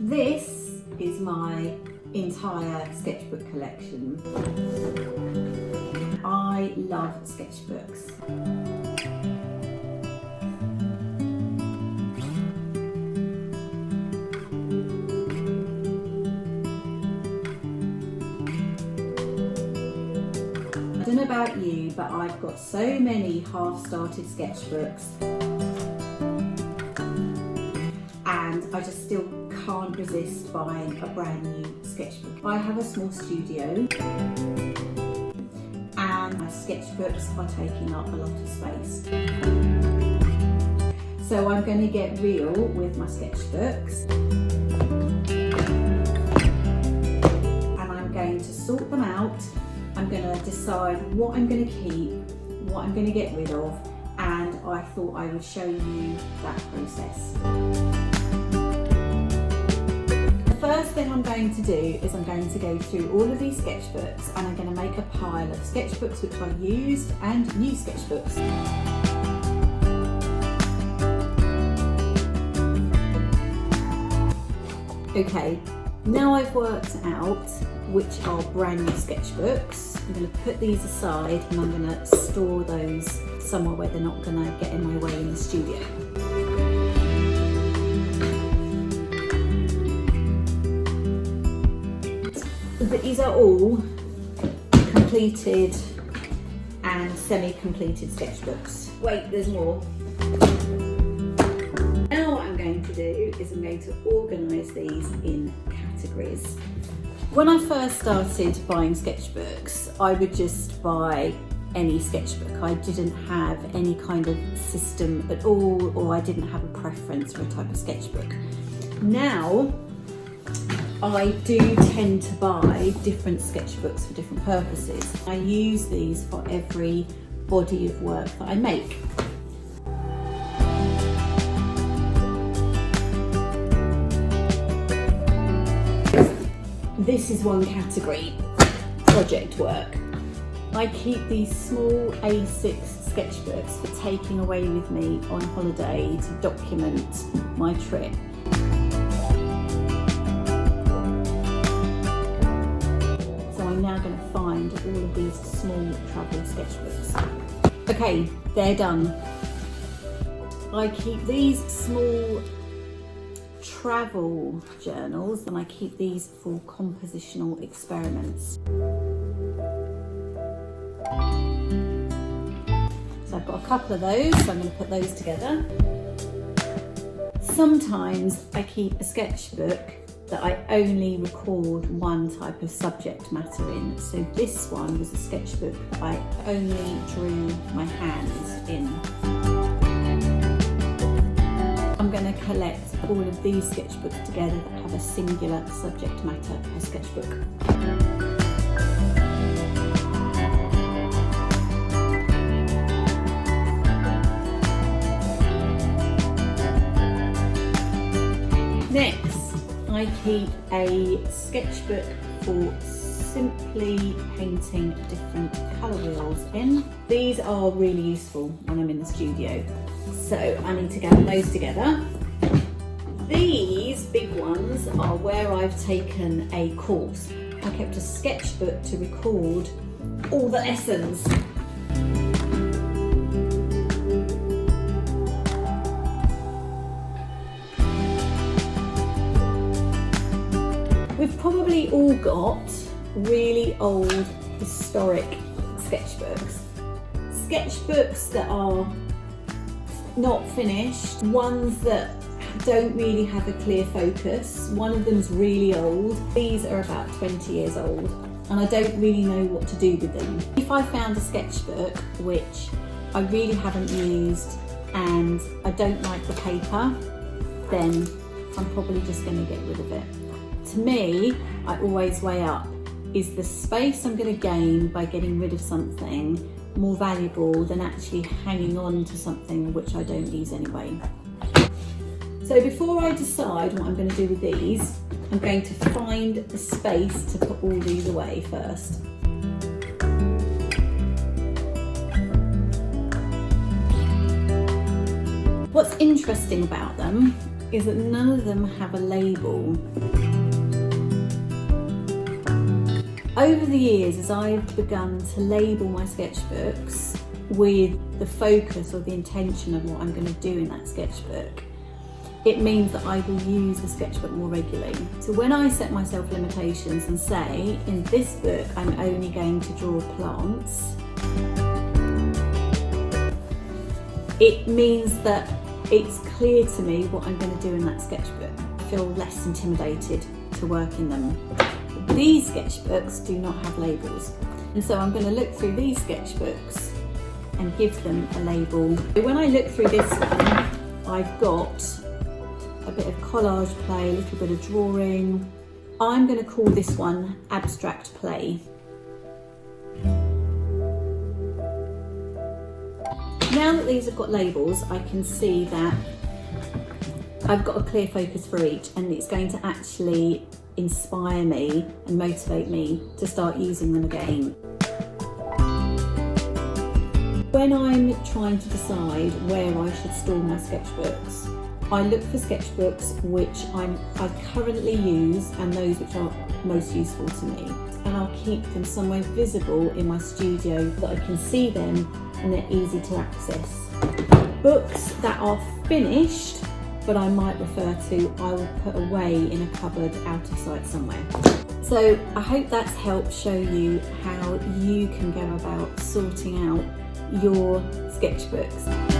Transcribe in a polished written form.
This is my entire sketchbook collection. I love sketchbooks. I don't know about you, but I've got so many half-started sketchbooks and I just still can't resist buying a brand new sketchbook. I have a small studio and my sketchbooks are taking up a lot of space. So I'm going to get real with my sketchbooks and I'm going to sort them out. I'm going to decide what I'm going to keep, what I'm going to get rid of, and I thought I would show you that process. The first thing I'm going to do is I'm going to go through all of these sketchbooks and I'm going to make a pile of sketchbooks which I've used and new sketchbooks. Okay, now I've worked out which are brand new sketchbooks, I'm going to put these aside and I'm going to store those somewhere where they're not going to get in my way in the studio. These are all completed and semi-completed sketchbooks. Wait, there's more. Now what I'm going to do is I'm going to organise these in categories. When I first started buying sketchbooks, I would just buy any sketchbook. I didn't have any kind of system at all, or I didn't have a preference for a type of sketchbook. Now, I do tend to buy different sketchbooks for different purposes. I use these for every body of work that I make. This is one category, project work. I keep these small A6 sketchbooks for taking away with me on holiday to document my trip. So I'm now going to find all of these small travel sketchbooks. Okay, they're done. I keep these small travel journals and I keep these for compositional experiments. So I've got a couple of those, so I'm going to put those together. Sometimes I keep a sketchbook that I only record one type of subject matter in. So this one was a sketchbook that I only drew my hands in. I'm going to collect all of these sketchbooks together that have a singular subject matter per sketchbook. Next, I keep a sketchbook for simply painting different colour wheels in. These are really useful when I'm in the studio. So I need to gather those together. These big ones are where I've taken a course. I kept a sketchbook to record all the lessons. We've probably all got really old historic sketchbooks. Sketchbooks that are not finished, ones that don't really have a clear focus. One of them's really old. These are about 20 years old and I don't really know what to do with them. If I found a sketchbook which I really haven't used and I don't like the paper, then I'm probably just going to get rid of it. To me, I always weigh up, is the space I'm going to gain by getting rid of something more valuable than actually hanging on to something which I don't use anyway? So before I decide what I'm going to do with these, I'm going to find a space to put all these away first. What's interesting about them is that none of them have a label. Over the years, as I've begun to label my sketchbooks with the focus or the intention of what I'm going to do in that sketchbook, it means that I will use the sketchbook more regularly. So when I set myself limitations and say, in this book, I'm only going to draw plants, it means that it's clear to me what I'm going to do in that sketchbook. I feel less intimidated to work in them. These sketchbooks do not have labels, and so I'm going to look through these sketchbooks and give them a label. When I look through this one, I've got a bit of collage play, a little bit of drawing. I'm going to call this one Abstract Play. Now that these have got labels, I can see that I've got a clear focus for each, and it's going to actually inspire me and motivate me to start using them again. When I'm trying to decide where I should store my sketchbooks, I look for sketchbooks which I currently use and those which are most useful to me. And I'll keep them somewhere visible in my studio so that I can see them and they're easy to access. Books that are finished but I might refer to, I will put away in a cupboard out of sight somewhere. So I hope that's helped show you how you can go about sorting out your sketchbooks.